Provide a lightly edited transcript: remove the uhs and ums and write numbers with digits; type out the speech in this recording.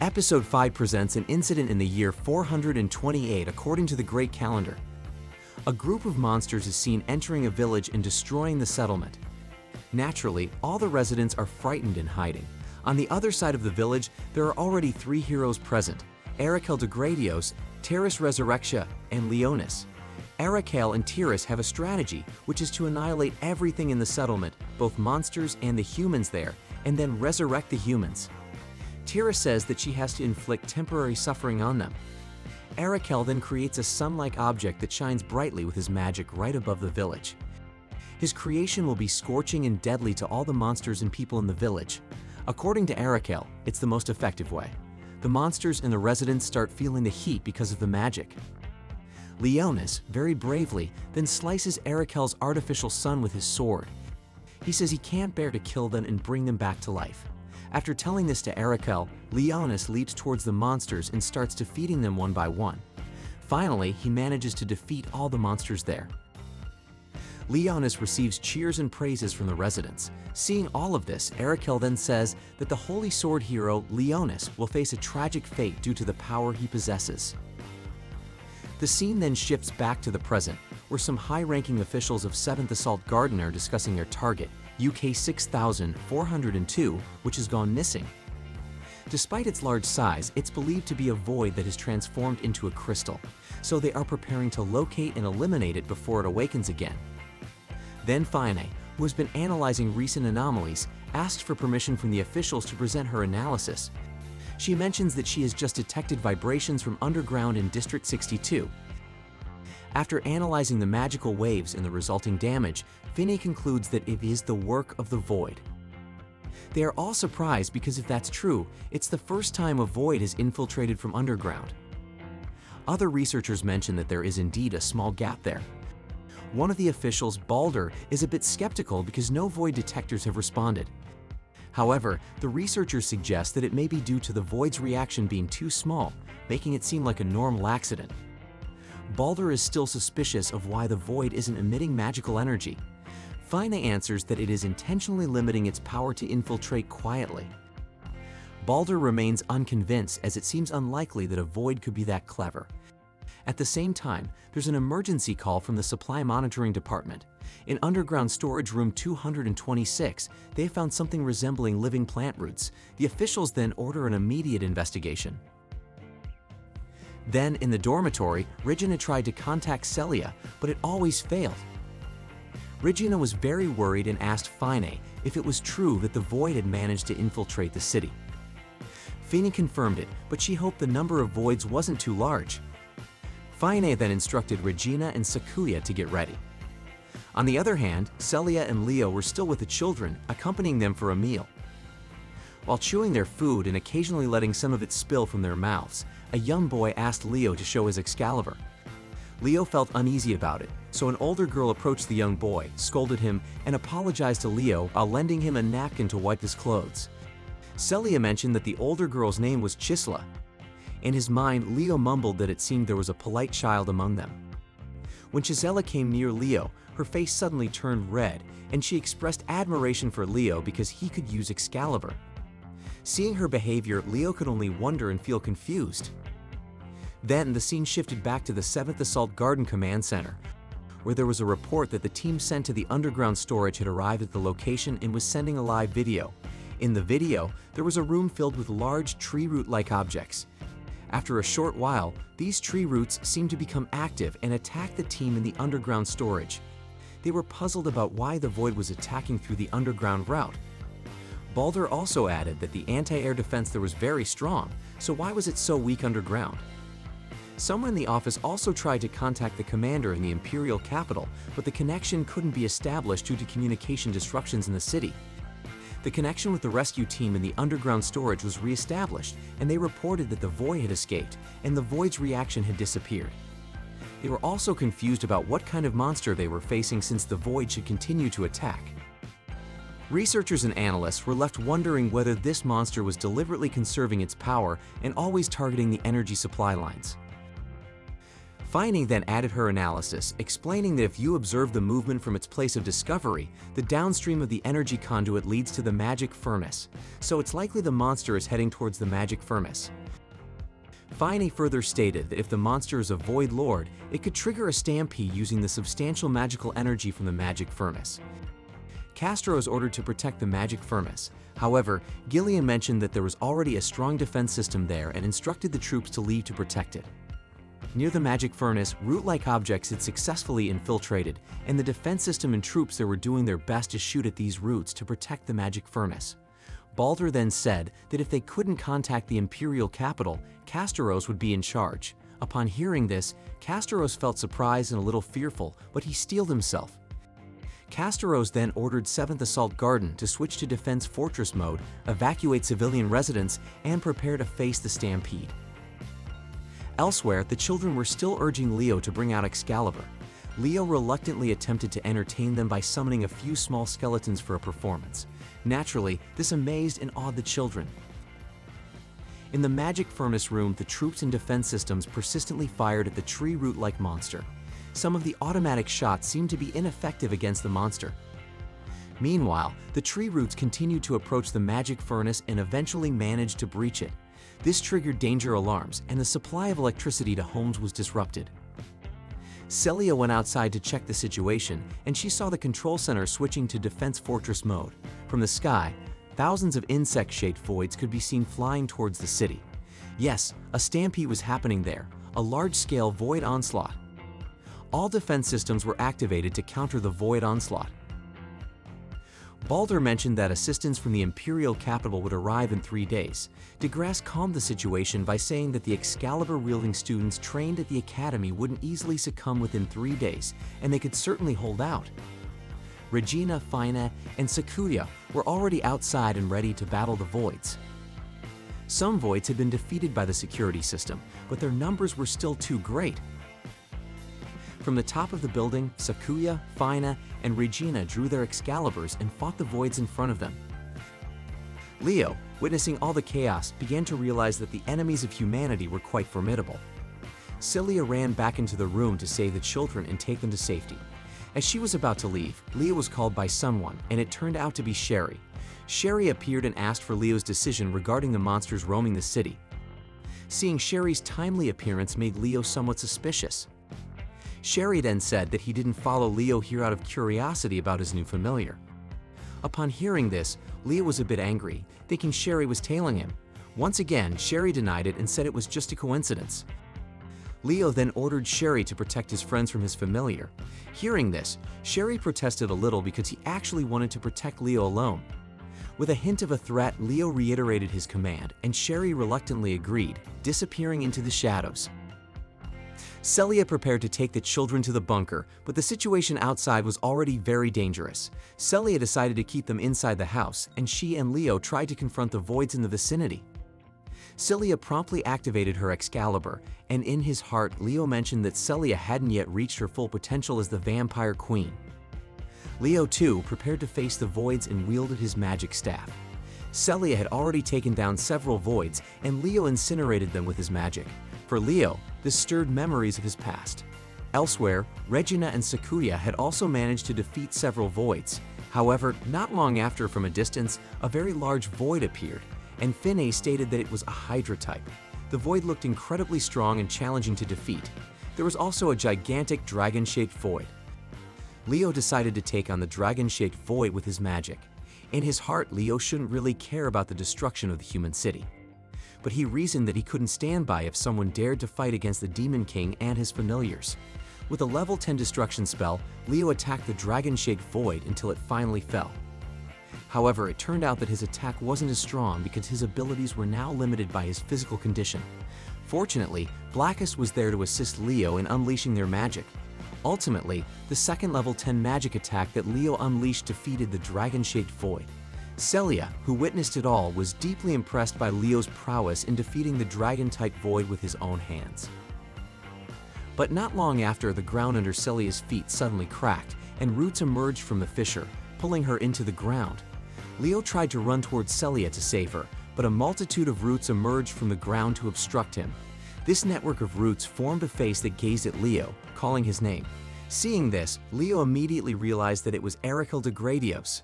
Episode 5 presents an incident in the year 428 according to the Great Calendar. A group of monsters is seen entering a village and destroying the settlement. Naturally, all the residents are frightened and hiding. On the other side of the village, there are already 3 heroes present: Arakel de Gradios, Terras Resurrectia, and Leonis. Arakel and Terras have a strategy, which is to annihilate everything in the settlement, both monsters and the humans there, and then resurrect the humans. Terras says that she has to inflict temporary suffering on them. Arakel then creates a sun-like object that shines brightly with his magic right above the village. His creation will be scorching and deadly to all the monsters and people in the village. According to Arakel, it's the most effective way. The monsters and the residents start feeling the heat because of the magic. Leonis, very bravely, then slices Arakel's artificial sun with his sword. He says he can't bear to kill them and bring them back to life. After telling this to Arakel, Leonis leaps towards the monsters and starts defeating them one by one. Finally, he manages to defeat all the monsters there. Leonis receives cheers and praises from the residents. Seeing all of this, Arakel then says that the holy sword hero, Leonis, will face a tragic fate due to the power he possesses. The scene then shifts back to the present, where some high-ranking officials of 7th Assault Garden are discussing their target, UK 6402, which has gone missing. Despite its large size, it's believed to be a void that has transformed into a crystal, so they are preparing to locate and eliminate it before it awakens again. Then Fione, who has been analyzing recent anomalies, asked for permission from the officials to present her analysis. She mentions that she has just detected vibrations from underground in District 62. After analyzing the magical waves and the resulting damage, Fione concludes that it is the work of the Void. They are all surprised because if that's true, it's the first time a Void has infiltrated from underground. Other researchers mention that there is indeed a small gap there. One of the officials, Balder, is a bit skeptical because no Void detectors have responded. However, the researchers suggest that it may be due to the Void's reaction being too small, making it seem like a normal accident. Balder is still suspicious of why the Void isn't emitting magical energy. Fione answers that it is intentionally limiting its power to infiltrate quietly. Balder remains unconvinced as it seems unlikely that a Void could be that clever. At the same time, there's an emergency call from the Supply Monitoring Department. In underground storage room 226, they found something resembling living plant roots. The officials then order an immediate investigation. Then, in the dormitory, Regina tried to contact Celia, but it always failed. Regina was very worried and asked Fione if it was true that the Void had managed to infiltrate the city. Fione confirmed it, but she hoped the number of Voids wasn't too large. Fione then instructed Regina and Sakuya to get ready. On the other hand, Celia and Leo were still with the children, accompanying them for a meal. While chewing their food and occasionally letting some of it spill from their mouths, a young boy asked Leo to show his Excalibur. Leo felt uneasy about it, so an older girl approached the young boy, scolded him, and apologized to Leo while lending him a napkin to wipe his clothes. Celia mentioned that the older girl's name was Chisla. In his mind, Leo mumbled that it seemed there was a polite child among them. When Chisela came near Leo, her face suddenly turned red, and she expressed admiration for Leo because he could use Excalibur. Seeing her behavior, Leo could only wonder and feel confused. Then the scene shifted back to the 7th Assault Garden Command Center, where there was a report that the team sent to the underground storage had arrived at the location and was sending a live video. In the video, there was a room filled with large tree root-like objects. After a short while, these tree roots seemed to become active and attack the team in the underground storage. They were puzzled about why the Void was attacking through the underground route. Balder also added that the anti-air defense there was very strong, so why was it so weak underground? Someone in the office also tried to contact the commander in the Imperial capital, but the connection couldn't be established due to communication disruptions in the city. The connection with the rescue team in the underground storage was re-established, and they reported that the Void had escaped, and the Void's reaction had disappeared. They were also confused about what kind of monster they were facing since the Void should continue to attack. Researchers and analysts were left wondering whether this monster was deliberately conserving its power and always targeting the energy supply lines. Fine then added her analysis, explaining that if you observe the movement from its place of discovery, the downstream of the energy conduit leads to the magic furnace, so it's likely the monster is heading towards the magic furnace. Fine further stated that if the monster is a Void Lord, it could trigger a stampede using the substantial magical energy from the magic furnace. Castro is ordered to protect the magic furnace. However, Gilliam mentioned that there was already a strong defense system there and instructed the troops to leave to protect it. Near the magic furnace, root-like objects had successfully infiltrated, and the defense system and troops there were doing their best to shoot at these roots to protect the magic furnace. Balder then said that if they couldn't contact the imperial capital, Castoros would be in charge. Upon hearing this, Castoros felt surprised and a little fearful, but he steeled himself. Castoros then ordered 7th Assault Garden to switch to Defense Fortress mode, evacuate civilian residents, and prepare to face the stampede. Elsewhere, the children were still urging Leo to bring out Excalibur. Leo reluctantly attempted to entertain them by summoning a few small skeletons for a performance. Naturally, this amazed and awed the children. In the magic furnace room, the troops and defense systems persistently fired at the tree root-like monster. Some of the automatic shots seemed to be ineffective against the monster. Meanwhile, the tree roots continued to approach the magic furnace and eventually managed to breach it. This triggered danger alarms, and the supply of electricity to homes was disrupted. Celia went outside to check the situation, and she saw the control center switching to Defense Fortress mode. From the sky, thousands of insect-shaped voids could be seen flying towards the city. Yes, a stampede was happening there, a large-scale void onslaught. All defense systems were activated to counter the void onslaught. Balder mentioned that assistance from the imperial capital would arrive in 3 days. De Grasse calmed the situation by saying that the Excalibur-wielding students trained at the academy wouldn't easily succumb within 3 days, and they could certainly hold out. Regina, Fina, and Sakuya were already outside and ready to battle the voids. Some voids had been defeated by the security system, but their numbers were still too great. From the top of the building, Sakuya, Fina, and Regina drew their Excaliburs and fought the voids in front of them. Leo, witnessing all the chaos, began to realize that the enemies of humanity were quite formidable. Celia ran back into the room to save the children and take them to safety. As she was about to leave, Leo was called by someone, and it turned out to be Sherry. Sherry appeared and asked for Leo's decision regarding the monsters roaming the city. Seeing Sherry's timely appearance made Leo somewhat suspicious. Sherry then said that he didn't follow Leo here out of curiosity about his new familiar. Upon hearing this, Leo was a bit angry, thinking Sherry was tailing him. Once again, Sherry denied it and said it was just a coincidence. Leo then ordered Sherry to protect his friends from his familiar. Hearing this, Sherry protested a little because he actually wanted to protect Leo alone. With a hint of a threat, Leo reiterated his command, and Sherry reluctantly agreed, disappearing into the shadows. Celia prepared to take the children to the bunker, but the situation outside was already very dangerous. Celia decided to keep them inside the house, and she and Leo tried to confront the voids in the vicinity. Celia promptly activated her Excalibur, and in his heart, Leo mentioned that Celia hadn't yet reached her full potential as the Vampire Queen. Leo, too, prepared to face the voids and wielded his magic staff. Celia had already taken down several voids, and Leo incinerated them with his magic. For Leo, this stirred memories of his past. Elsewhere, Regina and Sakuya had also managed to defeat several voids. However, not long after, from a distance, a very large void appeared, and Finne stated that it was a Hydra type. The void looked incredibly strong and challenging to defeat. There was also a gigantic dragon-shaped void. Leo decided to take on the dragon-shaped void with his magic. In his heart, Leo shouldn't really care about the destruction of the human city. But he reasoned that he couldn't stand by if someone dared to fight against the Demon King and his familiars. With a level 10 destruction spell, Leo attacked the dragon-shaped void until it finally fell. However, it turned out that his attack wasn't as strong because his abilities were now limited by his physical condition. Fortunately, Blackest was there to assist Leo in unleashing their magic. Ultimately, the second level 10 magic attack that Leo unleashed defeated the dragon-shaped void. Celia, who witnessed it all, was deeply impressed by Leo's prowess in defeating the dragon-type void with his own hands. But not long after, the ground under Celia's feet suddenly cracked, and roots emerged from the fissure, pulling her into the ground. Leo tried to run towards Celia to save her, but a multitude of roots emerged from the ground to obstruct him. This network of roots formed a face that gazed at Leo, calling his name. Seeing this, Leo immediately realized that it was Ericil de Gradios.